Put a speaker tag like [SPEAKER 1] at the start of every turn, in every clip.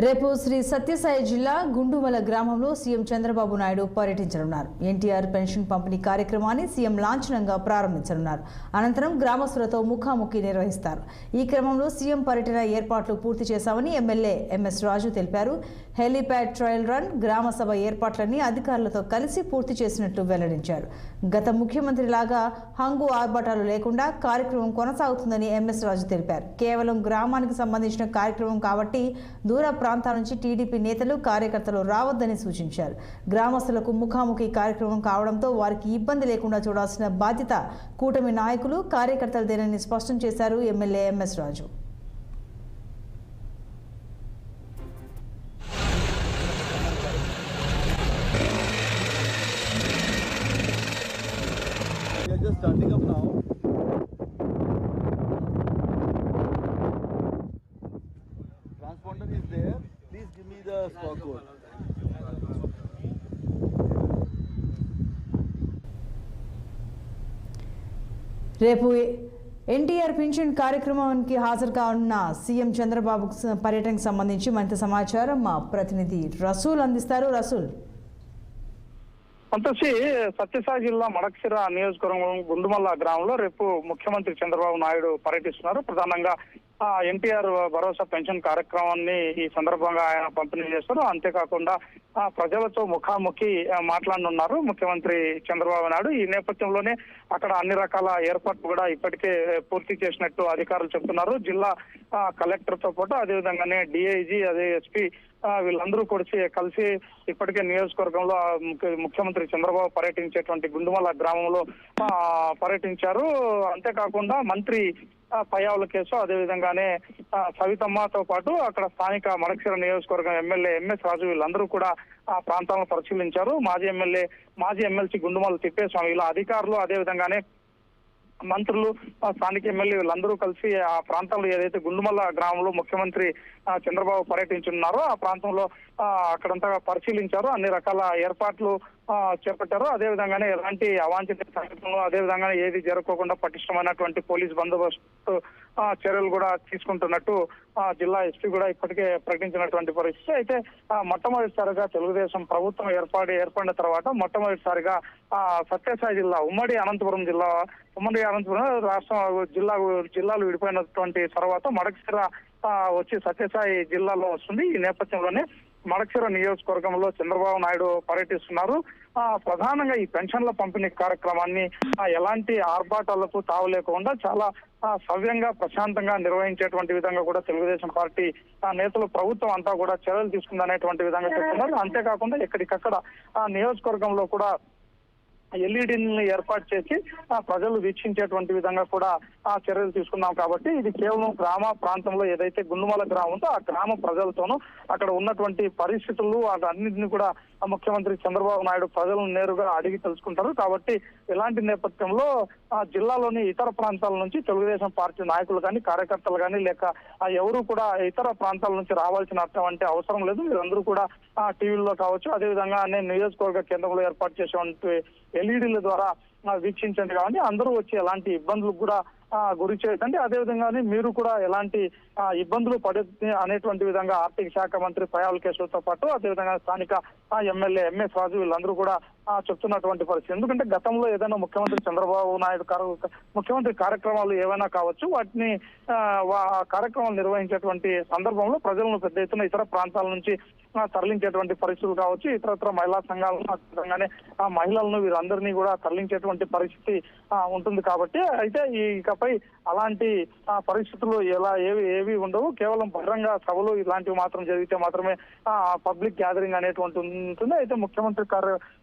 [SPEAKER 1] రేపు శ్రీ సత్యసాయి జిల్లా గుండుమల గ్రామంలో సీఎం చంద్రబాబు నాయుడు పర్యటించనున్నారు. ఎన్టీఆర్ పెన్షన్ పంపిణీ కార్యక్రమాన్ని సీఎం లాంఛనంగా ప్రారంభించనున్నారు. అనంతరం గ్రామస్తులతో ముఖాముఖి నిర్వహిస్తారు. ఈ క్రమంలో సీఎం పర్యటన ఏర్పాట్లు పూర్తి చేశామని ఎమ్మెల్యే ఎంఎస్ రాజు తెలిపారు. హెలీప్యాడ్ ట్రయల్ రన్, గ్రామ సభ ఏర్పాట్లన్నీ అధికారులతో కలిసి పూర్తి చేసినట్లు వెల్లడించారు. గత ముఖ్యమంత్రి లాగా హంగు ఆర్భాటాలు లేకుండా కార్యక్రమం కొనసాగుతుందని ఎంఎస్ రాజు తెలిపారు. కేవలం గ్రామానికి సంబంధించిన కార్యక్రమం కాబట్టి దూర ప్రాంతాల నుంచి టీడీపీ నేతలు కార్యకర్తలు రావద్దని సూచించారు. గ్రామస్తులకు ముఖాముఖి కార్యక్రమం కావడంతో వారికి ఇబ్బంది లేకుండా చూడాల్సిన బాధ్యత కూటమి నాయకులు కార్యకర్తలదేనని స్పష్టం చేశారు MLA MS Raju.
[SPEAKER 2] Transponder is there. Please give me the stock code.
[SPEAKER 1] రేపు ఎన్టీఆర్ పెన్షన్ కార్యక్రమానికి హాజరు కానున్న సీఎం చంద్రబాబు పర్యటనకు సంబంధించి మరింత సమాచారం మా ప్రతినిధి రసూల్ అందిస్తారు. రసూల్,
[SPEAKER 3] సంతోషి, సత్యసాయి జిల్లా మడకశిర నియోజకవర్గం గుండుమల్ల గ్రామంలో రేపు ముఖ్యమంత్రి చంద్రబాబు నాయుడు పర్యటిస్తున్నారు. ప్రధానంగా ఎన్టీఆర్ భరోసా పెన్షన్ కార్యక్రమాన్ని ఈ సందర్భంగా ఆయన పంపిణీ చేస్తారు. అంతేకాకుండా ప్రజలతో ముఖాముఖి మాట్లాడనున్నారు ముఖ్యమంత్రి చంద్రబాబు నాయుడు. ఈ నేపథ్యంలోనే అక్కడ అన్ని రకాల ఏర్పాట్లు కూడా ఇప్పటికే పూర్తి చేసినట్టు అధికారులు చెప్తున్నారు. జిల్లా కలెక్టర్ తో పాటు అదేవిధంగానే డిఐజీ, అదే ఎస్పీ వీళ్ళందరూ కలిసి ఇప్పటికే నియోజకవర్గంలో ముఖ్యమంత్రి చంద్రబాబు పర్యటించేటువంటి గుండుమల్ల గ్రామంలో పర్యటించారు. అంతేకాకుండా మంత్రి పయ్యావుల కేసు, అదేవిధంగానే సవితమ్మతో పాటు అక్కడ స్థానిక మడకశిర నియోజకవర్గం ఎమ్మెల్యే ఎంఎస్ రాజు వీళ్ళందరూ కూడా ఆ ప్రాంతాలను పరిశీలించారు. మాజీ ఎమ్మెల్సీ గుండుమల్ల తిప్పేస్వామి ఇలా అధికారులు, అదేవిధంగానే మంత్రులు, స్థానిక ఎమ్మెల్యే వీళ్ళందరూ కలిసి ఆ ప్రాంతంలో ఏదైతే గుండుమల్ల గ్రామంలో ముఖ్యమంత్రి చంద్రబాబు పర్యటించున్నారో ఆ ప్రాంతంలో అక్కడంతా పరిశీలించారు. అన్ని రకాల ఏర్పాట్లు చేపట్టారు. అదేవిధంగానే ఎలాంటి అవాంఛనీయ సంఘటనలు, అదేవిధంగానే ఏది జరగకుండా పటిష్టమైనటువంటి పోలీస్ బందోబస్తు చర్యలు కూడా తీసుకుంటున్నట్టు జిల్లా ఎస్పీ కూడా ఇప్పటికే ప్రకటించినటువంటి పరిస్థితి. అయితే మొట్టమొదటిసారిగా తెలుగుదేశం ప్రభుత్వం ఏర్పడిన తర్వాత మొట్టమొదటిసారిగా సత్యసాయి జిల్లా ఉమ్మడి అనంతపురం రాష్ట్రం జిల్లాలు విడిపోయినటువంటి తర్వాత మడకశిర వచ్చి సత్యసాయి జిల్లాలో వస్తుంది. ఈ నేపథ్యంలోనే మడకశిర నియోజకవర్గంలో చంద్రబాబు నాయుడు పర్యటిస్తున్నారు. ప్రధానంగా ఈ పెన్షన్ల పంపిణీ కార్యక్రమాన్ని ఎలాంటి ఆర్భాటాలకు తావులేకుండా చాలా సవ్యంగా ప్రశాంతంగా నిర్వహించేటువంటి విధంగా కూడా తెలుగుదేశం పార్టీ నేతలు, ప్రభుత్వం అంతా కూడా చర్యలు తీసుకుందనేటువంటి విధంగా చెప్తున్నారు. అంతేకాకుండా ఎక్కడికక్కడ నియోజకవర్గంలో కూడా ఎల్ఈడీని ఏర్పాటు చేసి ప్రజలు వీక్షించేటువంటి విధంగా కూడా చర్యలు తీసుకున్నాం. కాబట్టి ఇది కేవలం గ్రామ ప్రాంతంలో ఏదైతే గుండుమల గ్రామం ఉందో ఆ గ్రామ ప్రజలతోనూ అక్కడ ఉన్నటువంటి పరిస్థితులు అన్నింటినీ కూడా ముఖ్యమంత్రి చంద్రబాబు నాయుడు ప్రజలను నేరుగా అడిగి తెలుసుకుంటారు. కాబట్టి ఇలాంటి నేపథ్యంలో జిల్లాలోని ఇతర ప్రాంతాల నుంచి తెలుగుదేశం పార్టీ నాయకులు కానీ, కార్యకర్తలు కానీ, లేక ఎవరు కూడా ఇతర ప్రాంతాల నుంచి రావాల్సినటువంటి అవసరం లేదు. మీరందరూ కూడా టీవీల్లో కావచ్చు, అదేవిధంగా నియోజకవర్గ కేంద్రంలో ఏర్పాటు చేసేటువంటి ఎల్ఈడీల ద్వారా వీక్షించండి. కాబట్టి అందరూ వచ్చి ఎలాంటి ఇబ్బందులకు కూడా గురి చేయకండి. అదేవిధంగానే మీరు కూడా ఎలాంటి ఇబ్బందులు పడుతుంది అనేటువంటి విధంగా ఆర్థిక శాఖ మంత్రి పయ్యావుల కేసులతో పాటు అదేవిధంగా స్థానిక ఎమ్మెల్యే ఎంఎస్ రాజు వీళ్ళందరూ కూడా చెప్తున్నటువంటి పరిస్థితి. ఎందుకంటే గతంలో ఏదైనా ముఖ్యమంత్రి చంద్రబాబు నాయుడు ముఖ్యమంత్రి కార్యక్రమాలు ఏవైనా కావచ్చు, వాటిని కార్యక్రమాలు నిర్వహించేటువంటి సందర్భంలో ప్రజలను పెద్ద ఎత్తున ఇతర ప్రాంతాల నుంచి తరలించేటువంటి పరిస్థితులు కావచ్చు, ఇతరత్ర మహిళా సంఘాలను, అదేవిధంగానే మహిళలను వీరందరినీ కూడా తరలించేటువంటి పరిస్థితి ఉంటుంది. కాబట్టి అయితే ఇకపై అలాంటి పరిస్థితులు ఏవి ఉండవు. కేవలం బహిరంగ సభలు ఇలాంటివి మాత్రం జరిగితే మాత్రమే పబ్లిక్ గ్యాదరింగ్ అనేటువంటి ఉంటుంది. అయితే ముఖ్యమంత్రి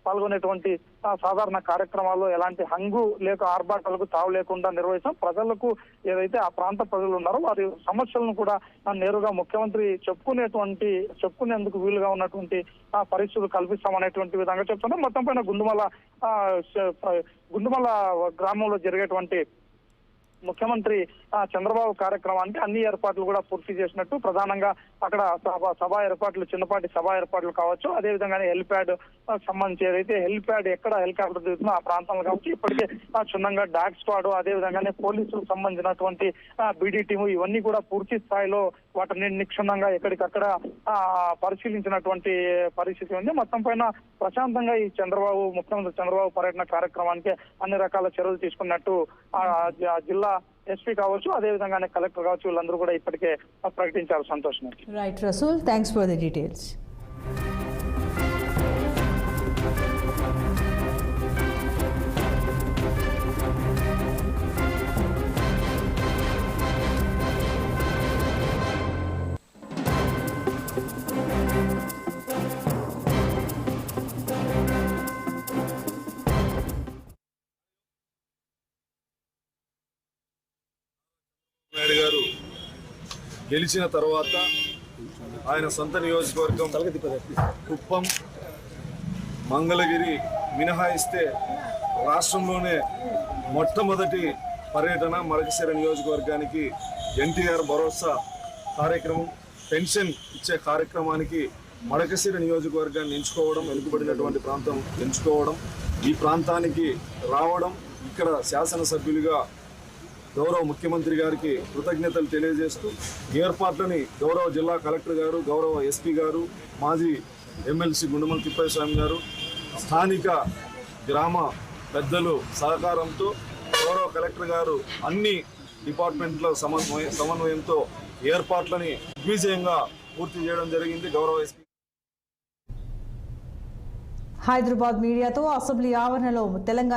[SPEAKER 3] పాల్గొనేటువంటి సాధారణ కార్యక్రమాల్లో ఎలాంటి హంగు లేక ఆర్భాటాలకు తావు లేకుండా నిర్వహిస్తాం. ప్రజలకు ఏదైతే ఆ ప్రాంత ప్రజలు ఉన్నారో వారి సమస్యలను కూడా నేరుగా ముఖ్యమంత్రి చెప్పుకునేందుకు వీలుగా ఉన్నటువంటి పరిస్థితులు కల్పిస్తామనేటువంటి విధంగా చెప్తున్నాం. మొత్తం పైన గుండుమల్ల గ్రామంలో జరిగేటువంటి ముఖ్యమంత్రి చంద్రబాబు కార్యక్రమానికి అన్ని ఏర్పాట్లు కూడా పూర్తి చేసినట్టు, ప్రధానంగా అక్కడ సభా ఏర్పాట్లు, చిన్నపాటి సభా ఏర్పాట్లు కావచ్చు, అదేవిధంగానే హెలిప్యాడ్ సంబంధించి ఏదైతే హెలిప్యాడ్ ఎక్కడ హెలికాప్టర్ దిగుతుందో ఆ ప్రాంతంలో కావచ్చు ఇప్పటికే క్షుణ్ణంగా డాగ్ స్క్వాడ్, అదేవిధంగానే పోలీసులకు సంబంధించినటువంటి బీడీ టీము ఇవన్నీ కూడా పూర్తి స్థాయిలో వాటిని నిక్షుణ్ణంగా ఎక్కడికక్కడ పరిశీలించినటువంటి పరిస్థితి ఉంది. మొత్తం పైన ప్రశాంతంగా ఈ ముఖ్యమంత్రి చంద్రబాబు పర్యటన కార్యక్రమానికి అన్ని రకాల చర్యలు తీసుకున్నట్టు జిల్లా ఎస్పీ కావచ్చు, అదేవిధంగానే కలెక్టర్ కావచ్చు, వీళ్ళందరూ కూడా ఇప్పటికే ప్రకటించారు. సంతోషం.
[SPEAKER 1] Right Rasool, thanks for the details.
[SPEAKER 4] Naidu garu గెలిచిన తర్వాత ఆయన సొంత నియోజకవర్గం కుప్పం, మంగళగిరి మినహాయిస్తే రాష్ట్రంలోనే మొట్టమొదటి పర్యటన మడకశిర నియోజకవర్గానికి ఎన్టీఆర్ భరోసా కార్యక్రమం, పెన్షన్ ఇచ్చే కార్యక్రమానికి మడకశిర నియోజకవర్గాన్ని ఎంచుకోవడం, వెనుకబడినటువంటి ప్రాంతం ఎంచుకోవడం, ఈ ప్రాంతానికి రావడం, ఇక్కడ శాసనసభ్యులుగా గౌరవ ముఖ్యమంత్రి గారికి కృతజ్ఞతలు తెలియజేస్తూ ఏర్పాట్లని గౌరవ జిల్లా కలెక్టర్ గారు, గౌరవ ఎస్పీ గారు, మాజీ ఎమ్మెల్సీ గుండుమల తిప్పయ్య స్వామి గారు, స్థానిక గ్రామ పెద్దలు సహకారంతో గౌరవ కలెక్టర్ గారు అన్ని డిపార్ట్మెంట్ల సమన్వయంతో ఏర్పాట్లని దిగ్విజయంగా పూర్తి చేయడం జరిగింది. గౌరవ ఎస్పీ
[SPEAKER 1] హైదరాబాద్ మీడియాతో అసెంబ్లీ ఆవరణలో తెలంగాణ